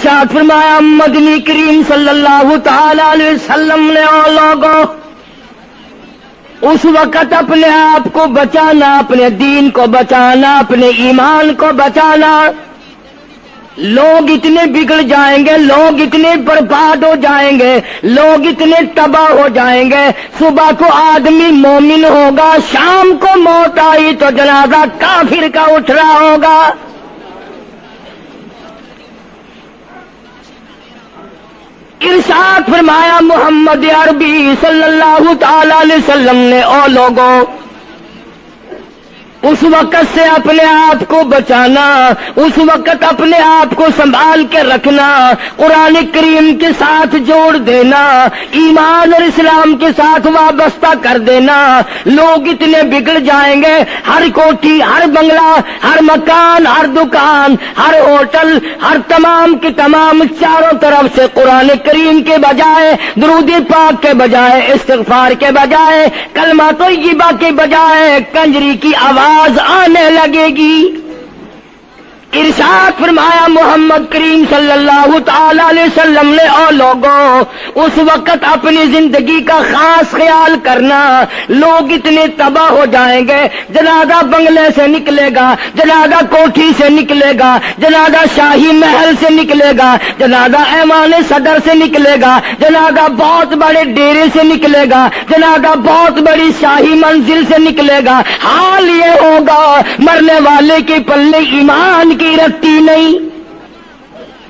ارشاد فرمایا مدنی کریم صلی اللہ تعالی علیہ وسلم نے اور لوگوں اس وقت اپنے آپ کو بچانا، اپنے دین کو بچانا، اپنے ایمان کو بچانا. لوگ اتنے بگڑ جائیں گے، لوگ اتنے برباد ہو جائیں گے، لوگ اتنے تباہ ہو جائیں گے. صبح کو آدمی مومن ہوگا، شام کو موت آئی تو جنازہ کافر کا اٹھ رہا ہوگا. ارشاد فرمایا محمد عربی صلی اللہ تعالی علیہ وسلم نے او لوگوں اس وقت سے اپنے آپ کو بچانا، اس وقت اپنے آپ کو سنبھال کے رکھنا، قرآن کریم کے ساتھ جوڑ دینا، ایمان اور اسلام کے ساتھ وابستہ کر دینا. لوگ اتنے بگڑ جائیں گے، ہر کوٹھی، ہر بنگلہ، ہر مکان، ہر دکان، ہر ہوٹل، ہر تمام کے تمام چاروں طرف سے قرآن کریم کے بجائے، درود پاک کے بجائے، استغفار کے بجائے، کلمہ طیبہ کے بجائے کنجری کی آواز آنے لگے گی. ارشاد فرمایا محمد کریم صلی اللہ تعالی علیہ وسلم نے او لوگوں اس وقت اپنی زندگی کا خاص خیال کرنا. لوگ اتنے تباہ ہو جائیں گے، جنازہ بنگلے سے نکلے گا، جنازہ کوٹھی سے نکلے گا، جنازہ شاہی محل سے نکلے گا، جنازہ ایوان صدر سے نکلے گا، جنازہ بہت بڑے ڈیرے سے نکلے گا، جنازہ بہت بڑی شاہی منزل سے نکلے گا. حال یہ ہوگا مرنے والے کے پلے ایمان کی رتی نہیں.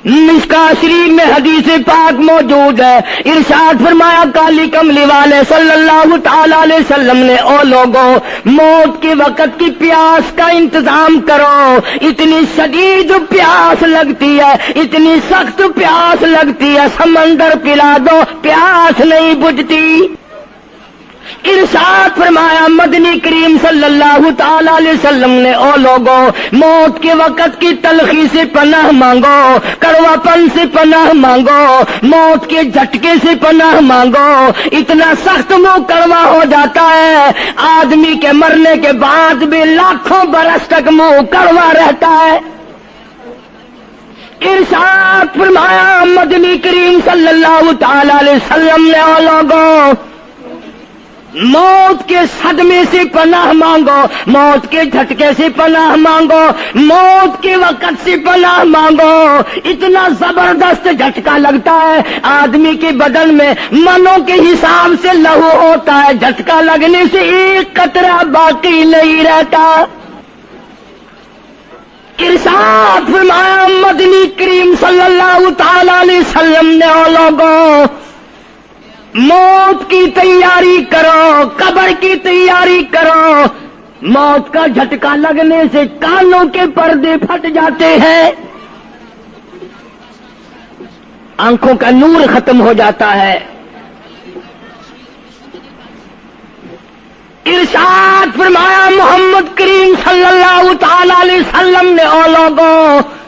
مشکاۃ شریف میں حدیث پاک موجود ہے. ارشاد فرمایا کالی کملی والے صلی اللہ تعالی علیہ وسلم نے او لوگوں موت کے وقت کی پیاس کا انتظام کرو. اتنی شدید پیاس لگتی ہے، اتنی سخت پیاس لگتی ہے، سمندر پلا دو پیاس نہیں بجھتی. ارشاد فرمایا مدنی کریم صلی اللہ تعالی علیہ وسلم نے او لوگوں موت کے وقت کی تلخی سے پناہ مانگو، کڑوا پن سے پناہ مانگو، موت کے جھٹکے سے پناہ مانگو. اتنا سخت منہ کڑوا ہو جاتا ہے، آدمی کے مرنے کے بعد بھی لاکھوں برس تک منہ کڑوا رہتا ہے. ارشاد فرمایا مدنی کریم صلی اللہ تعالی علیہ وسلم نے او لوگوں موت کے صدمے سے پناہ مانگو، موت کے جھٹکے سے پناہ مانگو، موت کے وقت سے پناہ مانگو. اتنا زبردست جھٹکا لگتا ہے، آدمی کے بدن میں منوں کے حساب سے لہو ہوتا ہے، جھٹکا لگنے سے ایک قطرہ باقی نہیں رہتا. ارشاد فرمایا مدنی کریم صلی اللہ تعالی علیہ وسلم نے او لوگوں موت کی تیاری کرو، قبر کی تیاری کرو. موت کا جھٹکا لگنے سے کانوں کے پردے پھٹ جاتے ہیں، آنکھوں کا نور ختم ہو جاتا ہے. ارشاد فرمایا محمد کریم صلی اللہ تعالی علیہ وسلم نے او لوگوں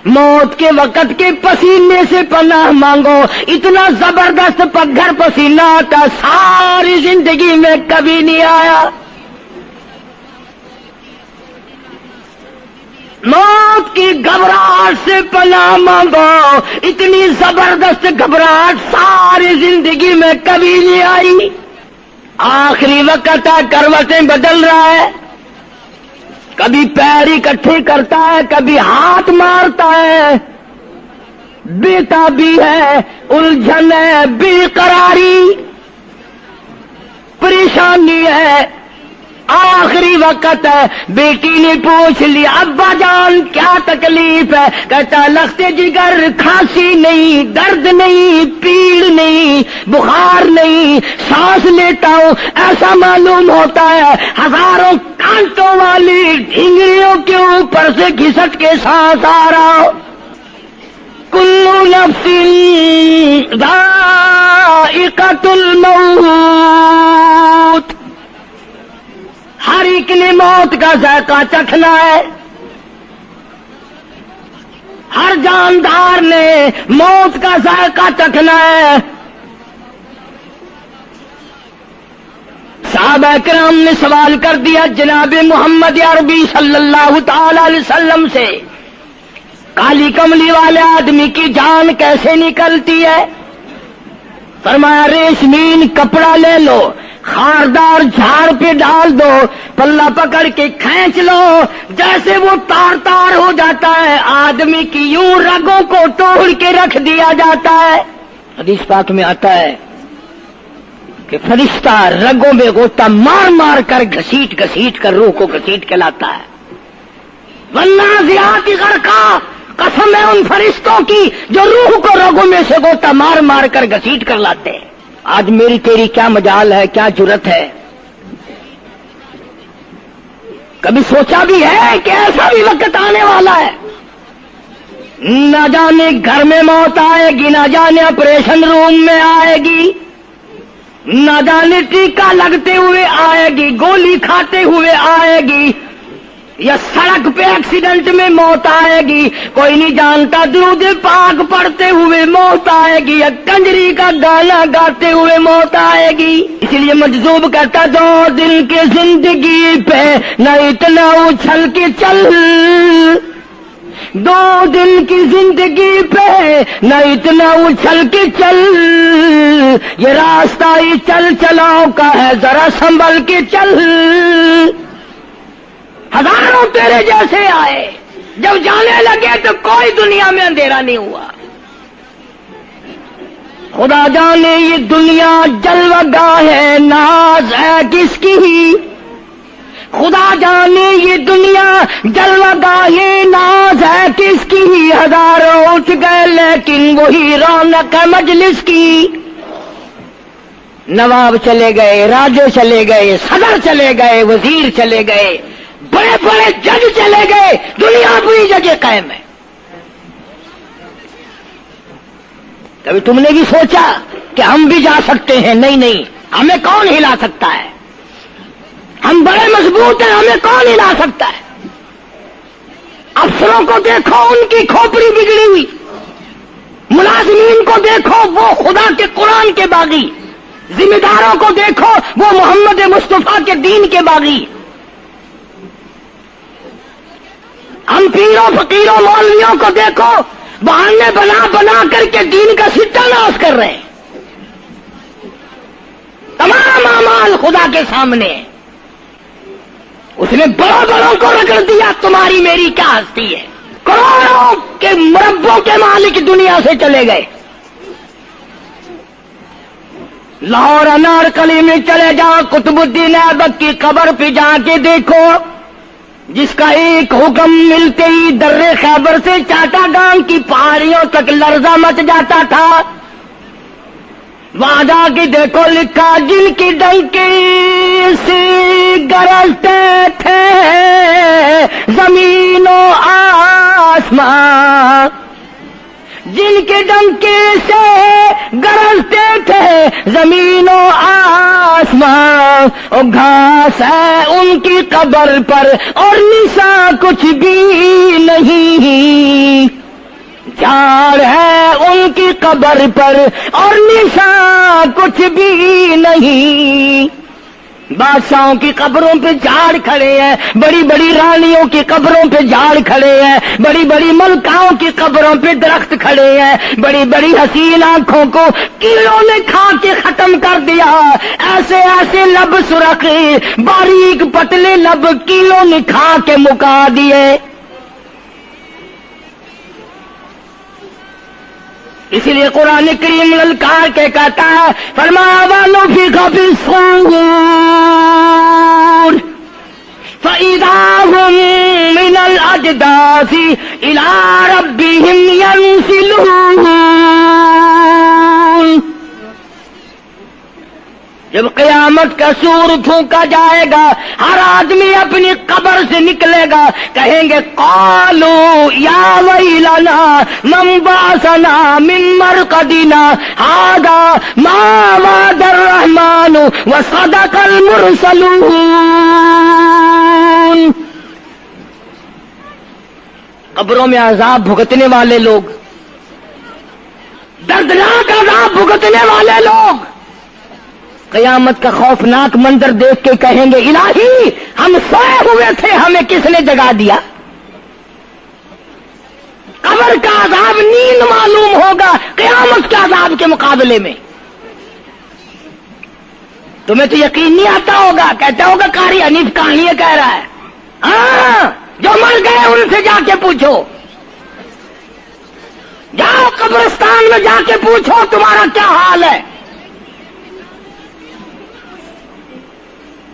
موت کے وقت کے پسینے سے پناہ مانگو. اتنا زبردست پگھر پسینہ آتا ساری زندگی میں کبھی نہیں آیا. موت کی گھبراہٹ سے پناہ مانگو. اتنی زبردست گھبراہٹ ساری زندگی میں کبھی نہیں آئی. آخری وقت ہے، کروٹیں بدل رہا ہے، کبھی پیر اکٹھے کرتا ہے، کبھی ہاتھ مارتا ہے، بےتابی ہے، الجھن ہے، بے قراری، پریشانی ہے. آخری وقت ہے. بیٹی نے پوچھ لیا ابا جان کیا تکلیف ہے؟ کہتا لخت جگر، کھانسی نہیں، درد نہیں، پیڑ نہیں، بخار نہیں، سانس لیتا ہوں ایسا معلوم ہوتا ہے ہزاروں کانٹوں والی ڈھنگریوں کے اوپر سے گھسٹ کے سانس آ رہا ہو. کلو نفس ذائقۃ الموت، ہر ایک نے موت کا ذائقہ چکھنا ہے. ہر جاندار نے موت کا ذائقہ چکھنا ہے. صحابہ کرام نے سوال کر دیا جناب محمد عربی صلی اللہ تعالی علیہ وسلم سے کالی کملی والے آدمی کی جان کیسے نکلتی ہے؟ فرمایا ریشمین کپڑا لے لو، خاردار جھاڑ پہ ڈال دو، پلہ پکڑ کے کھینچ لو، جیسے وہ تار تار ہو جاتا ہے آدمی کی یوں رگوں کو توڑ کے رکھ دیا جاتا ہے۔ حدیث پاک میں آتا ہے کہ فرشتہ رگوں میں غوطہ مار مار کر گھسیٹ گھسیٹ کر روح کو گھسیٹ کے لاتا ہے۔ والنازعات غرقا، قسم ہے ان فرشتوں کی جو روح کو رگوں میں سے غوطہ مار مار کر گھسیٹ کر لاتے ہیں۔ آج میری تیری کیا مجال ہے، کیا جرت ہے؟ کبھی سوچا بھی ہے کہ ایسا بھی وقت آنے والا ہے، نہ جانے گھر میں موت آئے گی، نہ جانے آپریشن روم میں آئے گی، نہ جانے ٹیکا لگتے ہوئے آئے گی، گولی کھاتے ہوئے آئے گی، یا سڑک پہ ایکسیڈنٹ میں موت آئے گی، کوئی نہیں جانتا، درود پاک پڑھتے ہوئے موت آئے گی، یا کنجری کا گانا گاتے ہوئے موت آئے گی۔ اس لیے مجذوب کرتا 2 دن کی زندگی پہ نہ اتنا اچھل کے چل، 2 دن کی زندگی پہ نہ اتنا اچھل کے چل، یہ راستہ ہی چل چلاؤ کا ہے، ذرا سنبھل کے چل۔ ہزاروں تیرے جیسے آئے، جب جانے لگے تو کوئی دنیا میں اندھیرا نہیں ہوا۔ خدا جانے یہ دنیا جلوہ گاہ ہے، ناز ہے کس کی؟ خدا جانے یہ دنیا جلوہ گاہ ہے، ناز ہے کس کی؟ ہزاروں اٹھ گئے لیکن وہی رونق ہے مجلس کی۔ نواب چلے گئے، راجے چلے گئے، صدر چلے گئے، وزیر چلے گئے، بڑے بڑے جج چلے گئے، دنیا پوری جگہ قائم ہے۔ کبھی تم نے بھی سوچا کہ ہم بھی جا سکتے ہیں؟ نہیں نہیں، ہمیں کون ہلا سکتا ہے؟ ہم بڑے مضبوط ہیں، ہمیں کون ہلا سکتا ہے؟ افسروں کو دیکھو، ان کی کھوپڑی بگڑی ہوئی، ملازمین کو دیکھو وہ خدا کے قرآن کے باغی، ذمہ داروں کو دیکھو وہ محمد مصطفیٰ کے دین کے باغی۔ ہم پیروں فقیروں مولویوں کو دیکھو، بہانے بنا بنا کر کے دین کا ستہ ناش کر رہے ہیں۔ تمام اعمال خدا کے سامنے، اس نے بڑوں بڑوں کو رگڑ دیا، تمہاری میری کیا ہستی ہے؟ کروڑوں کے مربوں کے مالک دنیا سے چلے گئے۔ لاہور انارکلی میں چلے جاؤ، قطب الدین ایبک کی قبر پہ جا کے دیکھو، جس کا ایک حکم ملتے ہی در خیبر سے چاٹا گام کی پہاڑیوں تک لرزہ مچ جاتا تھا۔ وہاں جا کے دیکھو لکھا، جن کی ڈنکی سے گرجتے تھے زمین و آسمان، جن کے ڈنکے سے گرجتے تھے زمین و آسمان، اور گھاس ہے ان کی قبر پر اور نشان کچھ بھی نہیں، جھاڑ ہے ان کی قبر پر اور نشان کچھ بھی نہیں۔ بادشاہوں کی قبروں پہ جھاڑ کھڑے ہیں، بڑی بڑی رانیوں کی قبروں پہ جھاڑ کھڑے ہیں، بڑی بڑی ملکاؤں کی قبروں پہ درخت کھڑے ہیں، بڑی بڑی حسین آنکھوں کو کیڑوں نے کھا کے ختم کر دیا، ایسے ایسے لب سرخ باریک پتلے لب کیڑوں نے کھا کے مکا دیے۔ اسی لیے قرآن کریم للکار کے کہتا ہے، فرمایا وَنُفِخَ فِي الصُّورِ فَإِذَا هُم مِّنَ الْأَجْدَاثِ إِلَىٰ رَبِّهِمْ يَنسِلُونَ۔ جب قیامت کا سور پھونکا جائے گا، ہر آدمی اپنی قبر سے نکلے گا، کہیں گے قالو یا ویلنا من بعثنا من مرقدنا ھذا ما وعد الرحمن وصدق المرسلون۔ قبروں میں عذاب بھگتنے والے لوگ، دردناک عذاب بھگتنے والے لوگ قیامت کا خوفناک منظر دیکھ کے کہیں گے الہی ہم سوئے ہوئے تھے، ہمیں کس نے جگا دیا؟ قبر کا عذاب نیند معلوم ہوگا قیامت کے عذاب کے مقابلے میں. تمہیں تو یقین نہیں آتا ہوگا، کہتا ہوگا قاری حنیف کہانیاں کہہ رہا ہے. ہاں، جو مر گئے ان سے جا کے پوچھو، جاؤ قبرستان میں جا کے پوچھو تمہارا کیا حال ہے.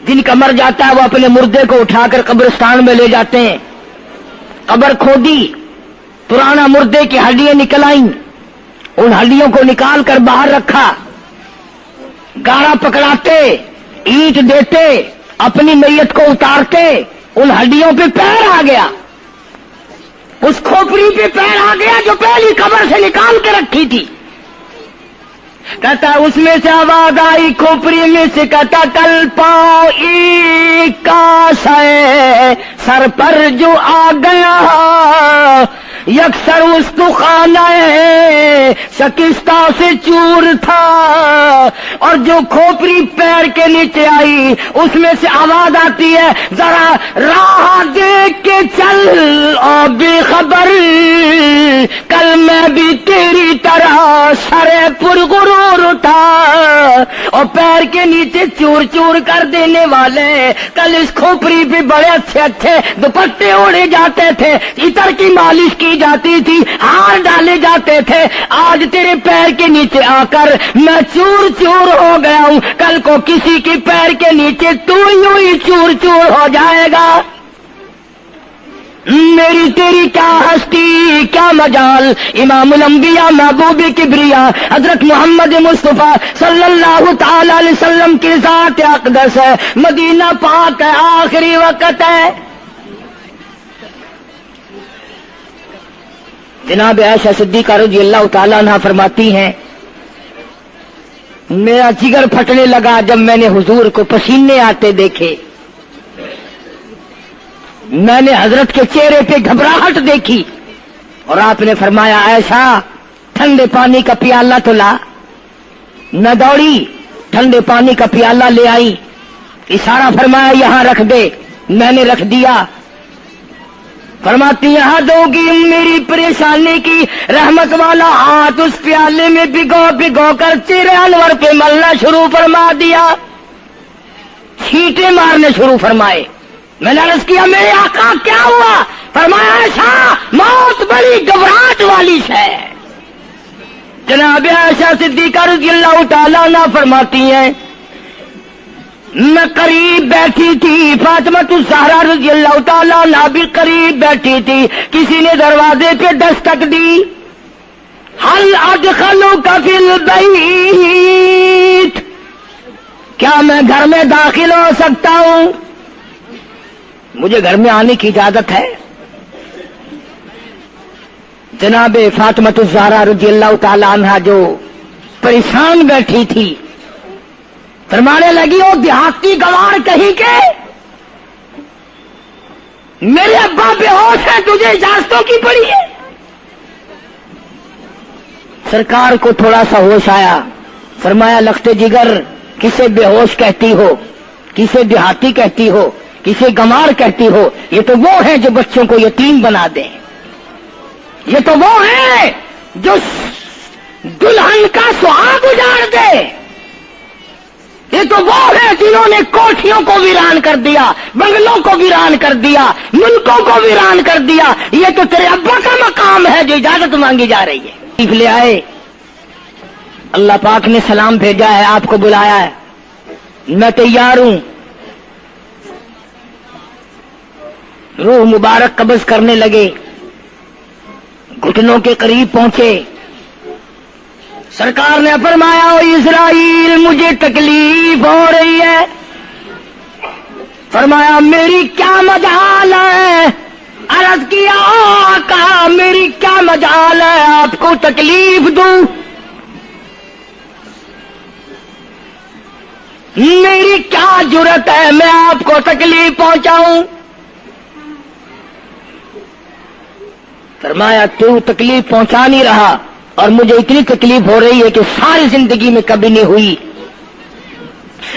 جن کا مر جاتا ہے وہ اپنے مردے کو اٹھا کر قبرستان میں لے جاتے ہیں. قبر کھودی، پرانا مردے کی ہڈیاں نکل آئیں، ان ہڈیوں کو نکال کر باہر رکھا، گاڑا پکڑاتے، اینٹ دیتے، اپنی میت کو اتارتے، ان ہڈیوں پہ پیر آ گیا، اس کھوپڑی پہ پیر آ گیا جو پہلی قبر سے نکال کے رکھی تھی. کہتا اس میں سے آواز آئی کھوپڑی میں سے، کہتا کل پاؤں ایک کا سر پر جو آ گیا، یکسر استخانہ شکستہ سے چور تھا. اور جو کھوپڑی پیر کے نیچے آئی اس میں سے آواز آتی ہے ذرا راہ دیکھ کے چل اور بے خبر، کل میں بھی تیری طرح سر پرغرور تھا. اور پیر کے نیچے چور چور کر دینے والے، کل اس کھوپڑی پہ بڑے اچھے اچھے دوپٹے اوڑے جاتے تھے، عطر کی مالش کی جاتی تھی، ہار ڈالے جاتے تھے، آج تیرے پیر کے نیچے آ کر میں چور چور ہو گیا ہوں، کل کو کسی کی پیر کے نیچے تو یوں ہی چور چور ہو جائے گا. میری تیری کیا ہستی کیا مجال. امام الانبیاء محبوب کبریا حضرت محمد مصطفیٰ صلی اللہ تعالی علیہ وسلم کی ذات اقدس ہے، مدینہ پاک ہے، آخری وقت ہے. جناب عائشہ صدیقہ رضی اللہ تعالیٰ عنہ فرماتی ہیں میرا جگر پھٹنے لگا جب میں نے حضور کو پسینے آتے دیکھے. میں نے حضرت کے چہرے پہ گھبراہٹ دیکھی اور آپ نے فرمایا عائشہ ٹھنڈے پانی کا پیالہ تو لا. نہ دوڑی، ٹھنڈے پانی کا پیالہ لے آئی، اشارہ فرمایا یہاں رکھ دے. میں نے رکھ دیا. فرماتی یہاں دو گی میری پریشانی کی رحمت والا ہاتھ اس پیالے میں بھگو بھگو کر چہرے انور پہ ملنا شروع فرما دیا، چھینٹے مارنے شروع فرمائے. میں نے عرض کیا میرے آقا کیا ہوا؟ فرمایا عائشہ موت بڑی گھبراہٹ والی ہے. جناب عائشہ صدیقہ رضی اللہ تعالیٰ عنہ فرماتی ہیں میں قریب بیٹھی تھی، فاطمہ الزہرا رضی اللہ تعالیٰ عنہ بھی قریب بیٹھی تھی. کسی نے دروازے پہ دستک دی، حل ادخلوک فی البیت، کیا میں گھر میں داخل ہو سکتا ہوں؟ مجھے گھر میں آنے کی اجازت ہے؟ جناب فاطمہ الزہرا رضی اللہ تعالی عنہا جو پریشان بیٹھی تھی فرمانے لگی وہ دیہاتی گوار کہیں کے میرے ابا بے ہوش ہے، تجھے اجازتوں کی پڑی ہے. سرکار کو تھوڑا سا ہوش آیا، فرمایا لخت جگر کسے بے ہوش کہتی ہو، کسے دیہاتی کہتی ہو، کسے گمار کہتی ہو؟ یہ تو وہ ہیں جو بچوں کو یتیم بنا دیں، یہ تو وہ ہیں جو دلہن کا سہاگ اجاڑ دے، یہ تو وہ ہیں جنہوں نے کوٹھیوں کو ویران کر دیا، بنگلوں کو ویران کر دیا، ملکوں کو ویران کر دیا. یہ تو تیرے ابا کا مقام ہے جو اجازت مانگی جا رہی ہے. لے آئے، اللہ پاک نے سلام بھیجا ہے، آپ کو بلایا ہے، میں تیار ہوں. روح مبارک قبض کرنے لگے، گھٹنوں کے قریب پہنچے. سرکار نے فرمایا او اسرائیل مجھے تکلیف ہو رہی ہے. فرمایا میری کیا مجال ہے؟ عرض کیا آقا میری کیا مجال ہے آپ کو تکلیف دوں؟ میری کیا جرت ہے میں آپ کو تکلیف پہنچاؤں؟ فرمایا تو تکلیف پہنچا نہیں رہا اور مجھے اتنی تکلیف ہو رہی ہے کہ ساری زندگی میں کبھی نہیں ہوئی.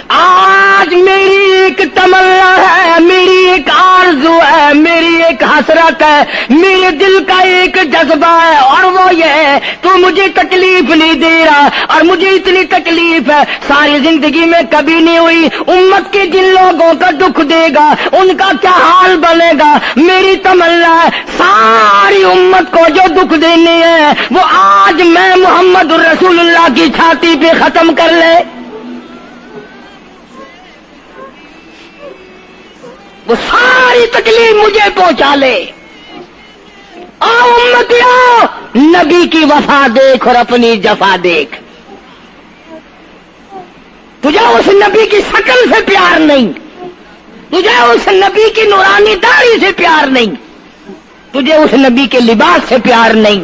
آج میری ایک تمنا ہے، میری ایک آرزو ہے، میری ایک حسرت ہے، میرے دل کا ایک جذبہ ہے، اور وہ یہ ہے تو مجھے تکلیف نہیں دے رہا، اور مجھے اتنی تکلیف ہے ساری زندگی میں کبھی نہیں ہوئی۔ امت کے جن لوگوں کا دکھ دے گا ان کا کیا حال بنے گا؟ میری تمنا ہے ساری امت کو جو دکھ دینے ہیں وہ آج میں محمد رسول اللہ کی چھاتی پہ ختم کر لے، وہ ساری تکلیف مجھے پہنچا لے۔ آؤ امتیوں، نبی کی وفا دیکھ اور اپنی جفا دیکھ۔ تجھے اس نبی کی شکل سے پیار نہیں، تجھے اس نبی کی نورانی داڑھی سے پیار نہیں، تجھے اس نبی کے لباس سے پیار نہیں۔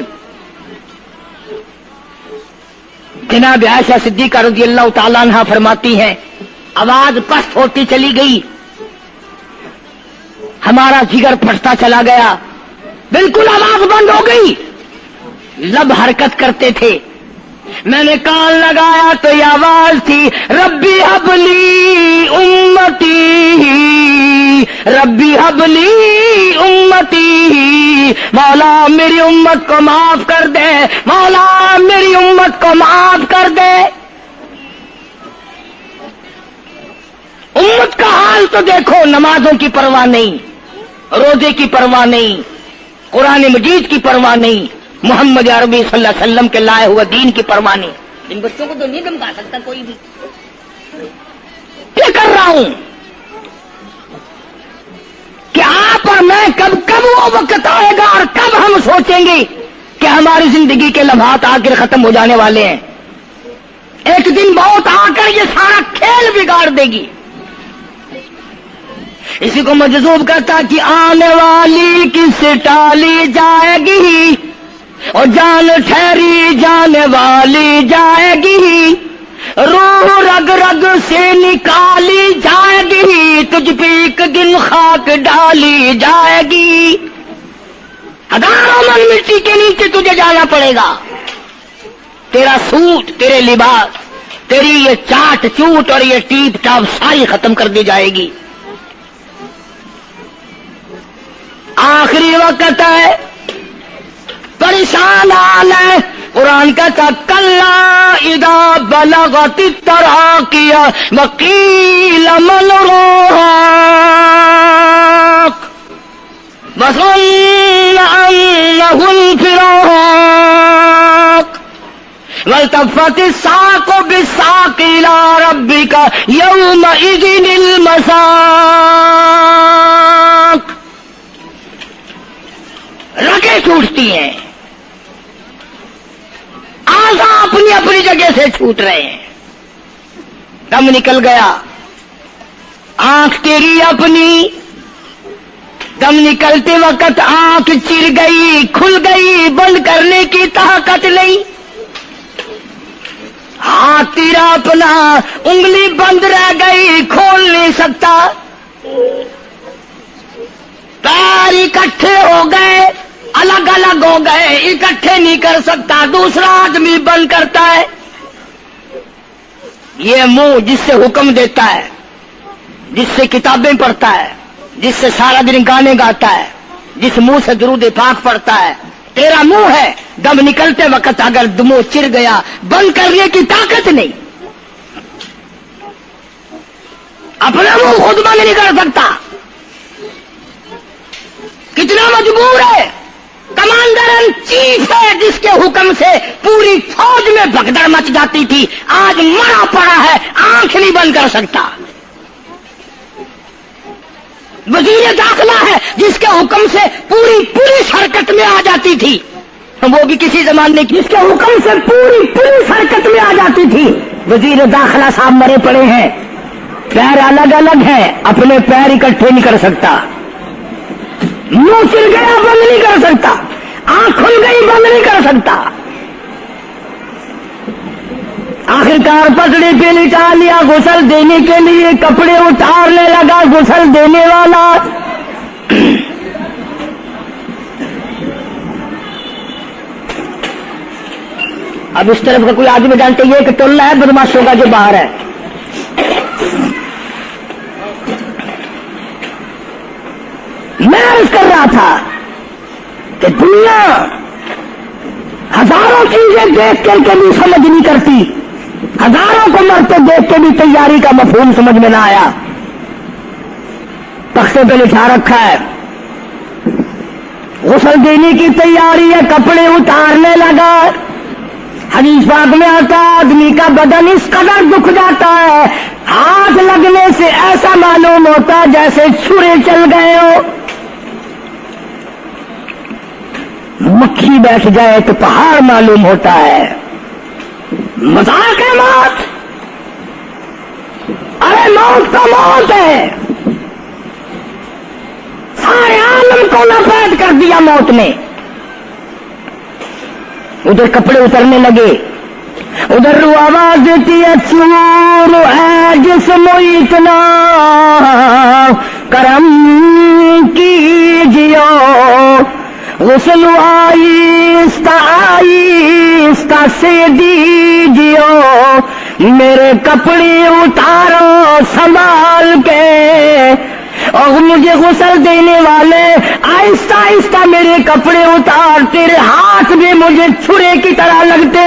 جناب عائشہ صدیقہ رضی اللہ تعالیٰ عنہا فرماتی ہیں آواز پست ہوتی چلی گئی، ہمارا جگر پھٹتا چلا گیا، بالکل آواز بند ہو گئی، لب حرکت کرتے تھے۔ میں نے کان لگایا تو یہ آواز تھی ربی حبلی امتی، ربی حبلی امتی، مولا میری امت کو معاف کر دے، مولا میری امت کو معاف کر دے۔ امت کا حال تو دیکھو، نمازوں کی پرواہ نہیں، روزے کی پرواہ نہیں، قرآن مجید کی پرواہ نہیں، محمد عربی صلی اللہ علیہ وسلم کے لائے ہوئے دین کی پرواہ نہیں۔ ان بچوں کو تو نہیں دمکا سکتا کوئی بھی۔ کیا کر رہا ہوں کہ آپ اور میں کب وہ وقت آئے گا اور کب ہم سوچیں گے کہ ہماری زندگی کے لمحات آ کر ختم ہو جانے والے ہیں۔ ایک دن بہت آ کر یہ سارا کھیل بگاڑ دے گی۔ اسی کو مجذوب کرتا کہ آنے والی کس ٹالی جائے گی، اور جان ٹھہری جانے والی جائے گی، روح رگ رگ سے نکالی جائے گی، تجھ پہ ایک دن خاک ڈالی جائے گی۔ ہزاروں من مٹی کے نیچے تجھے جانا پڑے گا، تیرا سوٹ، تیرے لباس، تیری یہ چاٹ چوٹ اور یہ ٹیپ ٹاپ ساری ختم کر دی جائے گی۔ آخری وقت ہے، پریشان حال ہے۔ قرآن کہتا کلا اذا بلغت التراقی وقیل من راق وظن انه الفراق والتفت الساق بالساق الى ربك يومئذ المساق۔ رگیں ٹوٹتی ہیں، آزا اپنی اپنی جگہ سے چھوٹ رہے ہیں، دم نکل گیا، آنکھ تیری اپنی، دم نکلتے وقت آنکھ چر گئی، کھل گئی، بند کرنے کی طاقت نہیں، ہاتھ تیرا اپنا انگلی بند رہ گئی، کھول نہیں سکتا، پیر اکٹھے ہو گئے، الگ الگ ہو گئے، اکٹھے نہیں کر سکتا، دوسرا آدمی بند کرتا ہے۔ یہ منہ جس سے حکم دیتا ہے، جس سے کتابیں پڑھتا ہے، جس سے سارا دن گانے گاتا ہے، جس منہ سے درود پاک پڑھتا ہے، تیرا منہ ہے، دم نکلتے وقت اگر منہ چر گیا، بند کرنے کی طاقت نہیں، اپنا منہ خود بند نہیں کر سکتا، کتنا مجبور ہے۔ کمانڈر ان چیف ہے جس کے حکم سے پوری فوج میں بھگدڑ مچ جاتی تھی، آج مرا پڑا ہے، آنکھ نہیں بند کر سکتا۔ وزیر داخلہ ہے جس کے حکم سے پوری پولیس حرکت میں آ جاتی تھی، وہ بھی کسی زمانے کی، جس کے حکم سے پوری پولیس حرکت میں آ جاتی تھی، وزیر داخلہ صاحب مرے پڑے ہیں، پیر الگ الگ ہیں، اپنے پیر اکٹھے نہیں کر سکتا، منہ چل گیا بند نہیں کر سکتا، آنکھ کھل گئی بند نہیں کر سکتا، آخرکار پسڑی پہ لٹا لیا، غسل دینے کے لیے کپڑے اتارنے لگا غسل دینے والا، اب اس طرف کا کوئی آدمی جانتے یہ کہ ٹولہ ہے بدماشوں کا جو باہر ہے، تھا کہ دنیا ہزاروں چیزیں دیکھ کر کے بھی سمجھ نہیں کرتی، ہزاروں کو مرتے دیکھ کے بھی تیاری کا مفہوم سمجھ میں نہ آیا. تختے پہ لکھا رکھا ہے غسل دینے کی تیاری ہے، کپڑے اتارنے لگا. حدیث پاک میں آتا ہے آدمی کا بدن اس قدر دکھ جاتا ہے، ہاتھ لگنے سے ایسا معلوم ہوتا ہے جیسے چھرے چل گئے ہو. مکھی بیٹھ جائے تو پہاڑ معلوم ہوتا ہے. مذاق ہے موت، ارے موت تو موت ہے. سارے عالم کو لپیٹ کر دیا موت نے. ادھر کپڑے اترنے لگے، ادھر رو آواز دیتی ہے چور ہے جسم اتنا کرم کیجیو، غسل آہستہ آہستہ سے دیجیو، میرے کپڑے اتارو سنبھال کے. اور مجھے غسل دینے والے آہستہ آہستہ میرے کپڑے اتار، تیرے ہاتھ بھی مجھے چھرے کی طرح لگتے.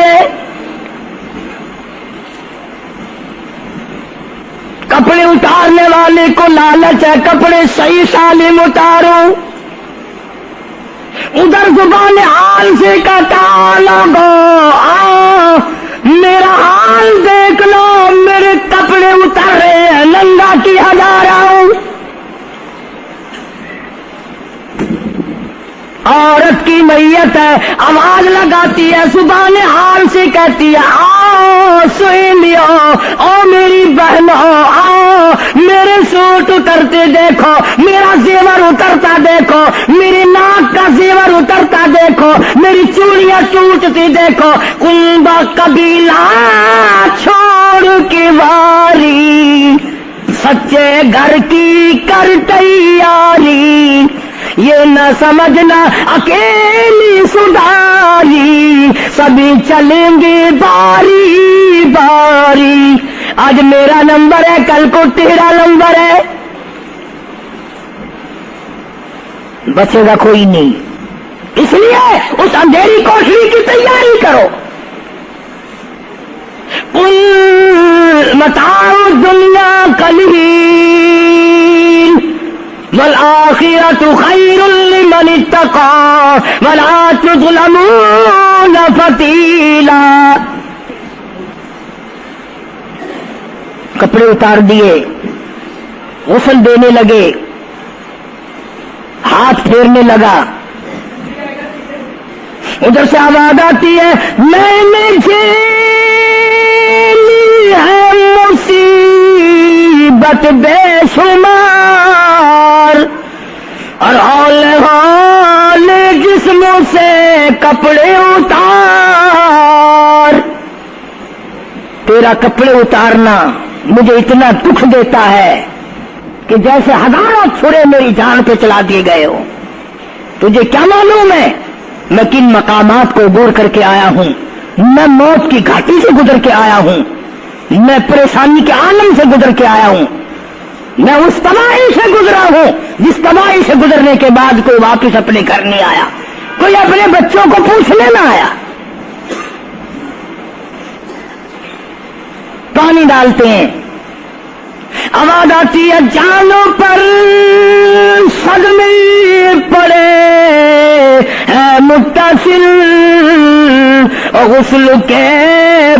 کپڑے اتارنے والے کو لالچ ہے کپڑے صحیح سالم اتارو. ادھر زبان حال سے کہتا لوگو میرا حال دیکھ لو، میرے کپڑے اتر رہے ہیں، ننگا کیا جا رہا ہوں. عورت کی میت ہے، آواز لگاتی ہے، زبان حال سے کہتی ہے آؤ سہیلیو، او میری بہنوں آؤ، میرے سوٹ اترتے دیکھو، میرا زیور اترتا دیکھو، میری ناک کا زیور اترتا دیکھو، میری چوڑیاں ٹوٹتی دیکھو. کنبا قبیلہ چھوڑ کے واری، سچے گھر کی کر تیاری، یہ نہ سمجھنا اکیلی سدھاری، سبھی چلیں گے باری باری. آج میرا نمبر ہے، کل کو تیرا نمبر ہے، بچے گا کوئی نہیں. اس لیے اس اندھیری کوٹری کی تیاری کرو. متاع الدنیا قلیل والآخرۃ خیر لمن اتقى ولا تظلمون فتیلا. کپڑے اتار دیے، غسل دینے لگے، ہاتھ پھیرنے لگا. ادھر سے آواز آتی ہے میں نے جھیلی ہے مصیبت بے شمار، اور ہول جسموں سے کپڑے اتار. تیرا کپڑے اتارنا مجھے اتنا دکھ دیتا ہے کہ جیسے ہزاروں چھرے میری جان پہ چلا دیے گئے ہو. تجھے کیا معلوم ہے میں کن مقامات کو عبور کر کے آیا ہوں، میں موت کی گھاٹی سے گزر کے آیا ہوں، میں پریشانی کے عالم سے گزر کے آیا ہوں، میں اس تباہی سے گزرا ہوں جس تباہی سے گزرنے کے بعد کوئی واپس اپنے گھر نہیں آیا، کوئی اپنے بچوں کو پوچھنے نہ آیا. پانی ڈالتے ہیں، آواز آتی ہے جانوں پر صدمے پڑے ہے متصل، غسل کے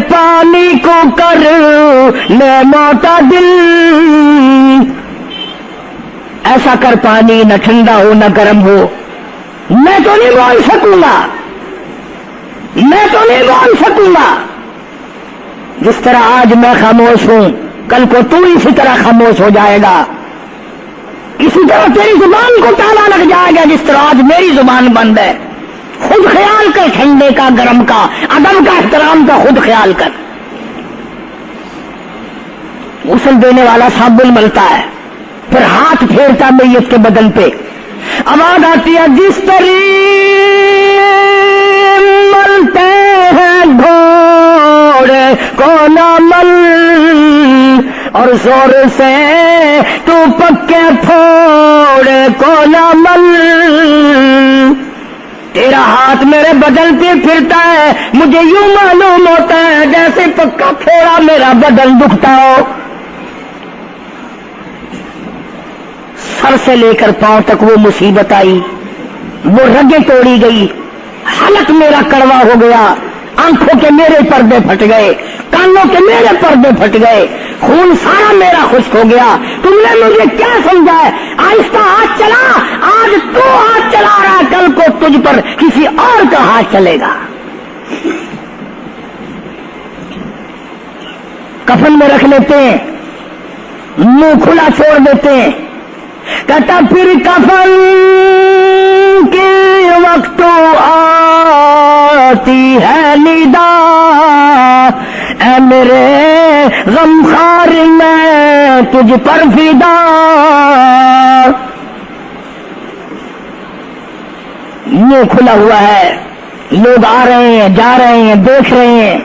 پانی کو کر لے معتدل. ایسا کر پانی نہ ٹھنڈا ہو نہ گرم ہو. میں تو نہیں بول سکوں گا، میں تو نہیں بول سکوں گا. جس طرح آج میں خاموش ہوں کل کو تو اسی طرح خاموش ہو جائے گا. اسی طرح تیری زبان کو تالا لگ جائے گا جس طرح آج میری زبان بند ہے. خود خیال کر، ٹھنڈے کا، گرم کا، ادب کا، احترام کا خود خیال کر. غسل دینے والا صابن ملتا ہے، پھر ہاتھ پھیرتا میت کے بدن پہ. آواز آتی ہے جس طرح ملتے ہیں گھوڑے کو نہ مل، اور زور سے تو پکے پھوڑے کو نہ مل، تیرا ہاتھ میرے بدن پہ پھرتا ہے، مجھے یوں معلوم ہوتا ہے جیسے پکا پھوڑا میرا بدن دکھتا ہو۔ سر سے لے کر پاؤں تک وہ مصیبت آئی، وہ رگیں توڑی گئی، حلق میرا کڑوا ہو گیا، آنکھوں کے میرے پردے پھٹ گئے، کانوں کے میرے پردے پھٹ گئے، خون سارا میرا خشک ہو گیا۔ تم نے مجھے کیا سمجھا ہے؟ آہستہ ہاتھ چلا، آج تو ہاتھ چلا رہا، کل کو تجھ پر کسی اور کا ہاتھ چلے گا۔ کفن میں رکھ لیتے ہیں، منہ کھلا چھوڑ دیتے ہیں، کہتا پھر کفن کے وقت آتی ہے ندا، اے میرے غمخوار میں تجھ پر فدا۔ منہ کھلا ہوا ہے، لوگ آ رہے ہیں، جا رہے ہیں، دیکھ رہے ہیں،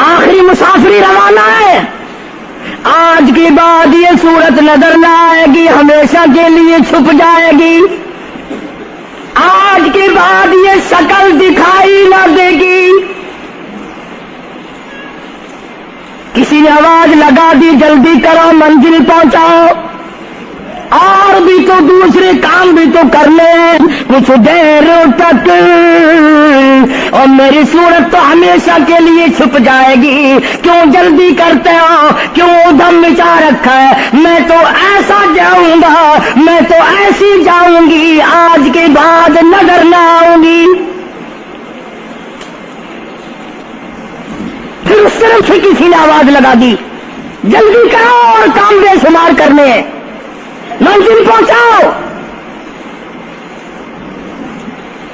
آخری مسافری روانہ ہے۔ آج کے بعد یہ صورت نظر نہ آئے گی، ہمیشہ کے لیے چھپ جائے گی۔ آج کے بعد یہ شکل دکھائی نہ دے گی۔ کسی نے آواز لگا دی، جلدی کرو، منزل پہنچاؤ، اور بھی تو دوسرے کام بھی تو کر لیں کچھ دیر تک، اور میری صورت تو ہمیشہ کے لیے چھپ جائے گی۔ کیوں جلدی کرتے ہو؟ کیوں ادھم مچا رکھا ہے؟ میں تو ایسا جاؤں گا، میں تو ایسی جاؤں گی، آج کے بعد نظر نہ آؤں گی۔ پھر اس طرف سے کسی نے آواز لگا دی، جلدی کرو اور کام بے شمار کرنے ہیں، منزل پہنچاؤ،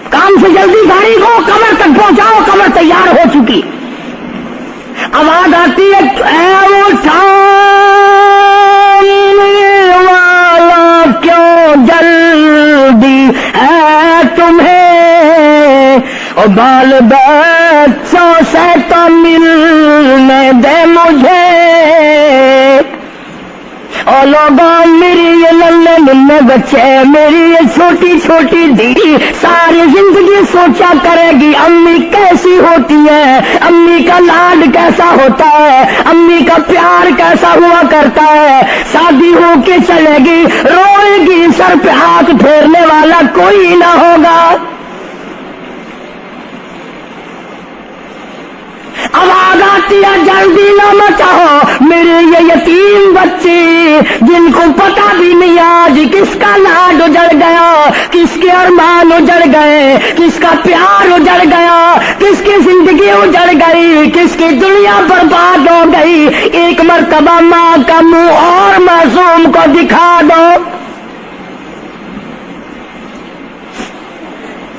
کام سے جلدی گاڑی کو کمر تک پہنچاؤ، کمر تیار ہو چکی۔ آواز آتی ہے، اے وہ والا کیوں جلدی ہے تمہیں، اور بال بچوں سے تو ملنے دے مجھے، اور لوگوں میری یہ ننھے ننھے بچے، میری یہ چھوٹی چھوٹی دھی ساری زندگی سوچا کرے گی امی کیسی ہوتی ہے، امی کا لاڈ کیسا ہوتا ہے، امی کا پیار کیسا ہوا کرتا ہے۔ شادی ہو کے چلے گی، روئے گی، سر پہ ہاتھ پھیرنے والا کوئی نہ ہوگا۔ آواز آتی ہے، جلدی نہ مچاؤ، میرے یہ یتیم بچے جن کو پتا بھی نہیں آج کس کا لاڈ اجڑ گیا، کس کے ارمان اجڑ گئے، کس کا پیار اجڑ گیا، کس کی زندگی اجڑ گئی، کس کی دنیا برباد ہو گئی۔ ایک مرتبہ ماں کا منہ اور معصوم کو دکھا دو۔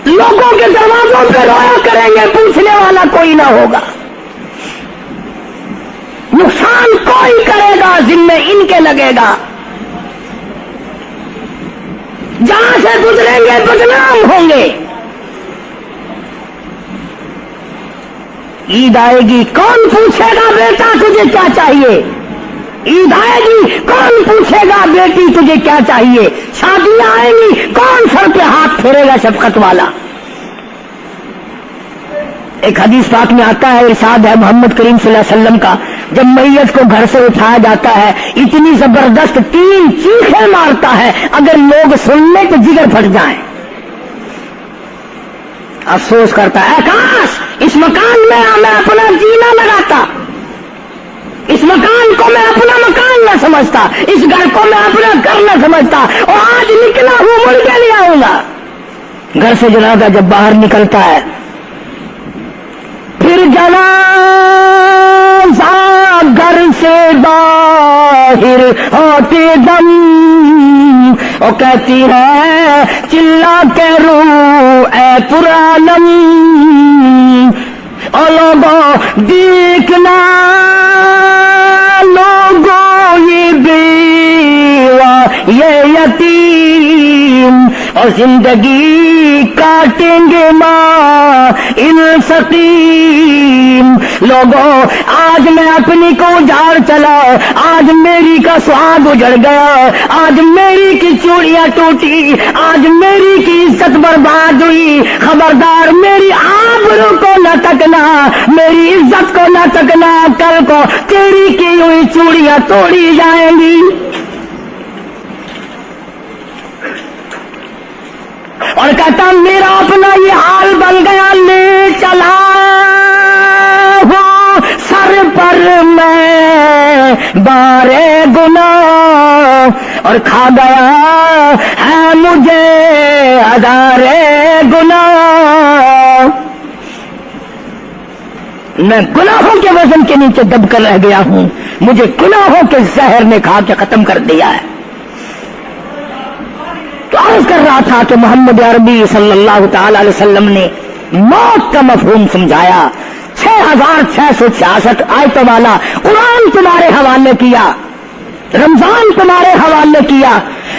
لوگوں کے دروازوں پہ رویا کریں گے، پوچھنے والا کوئی نہ ہوگا، نقصان کوئی کرے گا، ذمہ ان کے لگے گا، جہاں سے گزریں گے بدنام ہوں گے۔ عید آئے گی، کون پوچھے گا بیٹا تجھے کیا چاہیے؟ عید آئے گی، کون پوچھے گا بیٹی تجھے کیا چاہیے؟ شادیاں آئیں گی، کون سر پہ ہاتھ پھیرے گا شفقت والا؟ ایک حدیث پاک میں آتا ہے، ارشاد ہے محمد کریم صلی اللہ علیہ وسلم کا، جب میت کو گھر سے اٹھایا جاتا ہے اتنی زبردست 3 چیخیں مارتا ہے، اگر لوگ سننے تو جگر پھٹ جائیں۔ افسوس کرتا ہے، کاش اس مکان میں میں اپنا جینا لگاتا، اس مکان کو میں اپنا مکان نہ سمجھتا، اس گھر کو میں اپنا گھر نہ سمجھتا، اور آج نکلا ہوں مڑ کے نہیں آؤں گا۔ گھر سے جنازہ جب باہر نکلتا ہے، پھر جنازہ گھر سے باہر ہوتے دم، وہ کہتی ہے چلا کے رو اے پرانم، او لوگوں دیکھنا، لوگوں یہ بیوہ یہ یتیم، اور زندگی کاٹیں گے ماں ان سقیم، لوگوں آج میں اپنی کو اجاڑ چلا، آج میری کا سواد اجڑ گیا، آج میری کی چوڑیاں ٹوٹی، آج میری کی عزت برباد ہوئی، خبردار میری آبرو کو نہ تکنا، میری عزت کو نہ تکنا، کل کو تیری کی ہوئی چوڑیاں توڑی جائیں گی۔ اور کہتا میرا اپنا یہ حال بن گیا، لے چلا ہوں سر پر میں بارے گناہ، اور کھا گیا ہے مجھے ہزارے گناہ، میں گناہوں کے وزن کے نیچے دب کر رہ گیا ہوں، مجھے گناہوں کے زہر نے کھا کے ختم کر دیا ہے۔ تو عرض کر رہا تھا کہ محمد عربی صلی اللہ تعالی علیہ وسلم نے موت کا مفہوم سمجھایا، 6666 آیتوں والا قرآن تمہارے حوالے کیا، رمضان تمہارے حوالے کیا،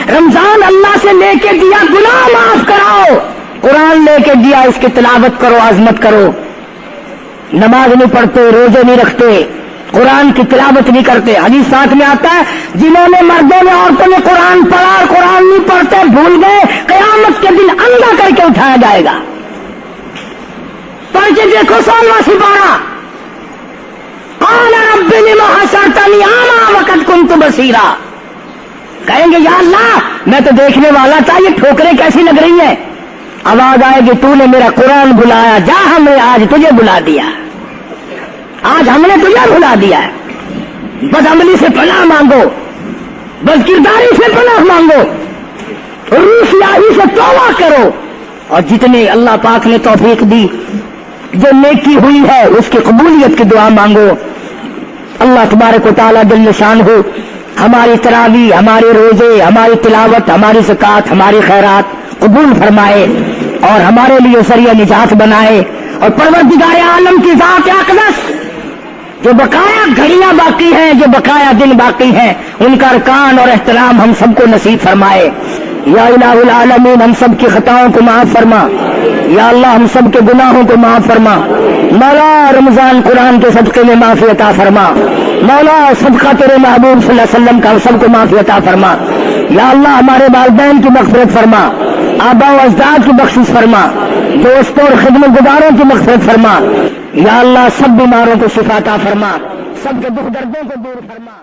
رمضان اللہ سے لے کے دیا گناہ معاف کراؤ، قرآن لے کے دیا اس کی تلاوت کرو، عظمت کرو، نماز نہیں پڑھتے، روزے نہیں رکھتے، قرآن کی تلاوت نہیں کرتے۔ حدیث ساتھ میں آتا ہے جنہوں نے مردوں نے عورتوں نے قرآن پڑھا اور قرآن نہیں پڑھتے بھول گئے، قیامت کے دن اندھا کر کے اٹھایا جائے گا۔ پڑھ کے دیکھو 16واں سپارہ، قال رب لم حشرتنی اعمی وقد كنت بصیرا، کہیں گے یا اللہ میں تو دیکھنے والا تھا، یہ ٹھوکریں کیسی لگ رہی ہیں؟ آواز آئے گی تو نے میرا قرآن بلایا، جا ہم نے آج تجھے بلا دیا، آج ہم نے تجھے بلا دیا ہے۔ بد عملی سے پناہ مانگو، بد کرداری سے پناہ مانگو، روسیاہی سے توبہ کرو، اور جتنے اللہ پاک نے توفیق دی جو نیکی ہوئی ہے اس کی قبولیت کی دعا مانگو۔ اللہ تبارک و تعالیٰ جل شانہ ہماری تراویح، ہمارے روزے، ہماری تلاوت، ہماری زکوٰۃ، ہماری خیرات قبول فرمائے اور ہمارے لیے ذریعہ نجات بنائے، اور پروردگار عالم کی ذات اقدس جو بقایا گھڑیاں باقی ہیں، جو بقایا دن باقی ہیں، ان کا ارکان اور احترام ہم سب کو نصیب فرمائے۔ یا الہ العالمین ہم سب کی خطاؤں کو معاف فرما، یا اللہ ہم سب کے گناہوں کو معاف فرما، مولا رمضان قرآن کے صدقے میں معافی عطا فرما، مولا صدقہ تیرے محبوب صلی اللہ علیہ وسلم کا ہم سب کو معافی عطا فرما، یا اللہ ہمارے والدین کی مغفرت فرما، آبا و اجداد کی بخشش فرما، دوستوں اور خدمت گزاروں کی مغفرت فرما، یا اللہ سب بیماروں کو شفا عطا فرما، سب کے دکھ دردوں کو دور فرما۔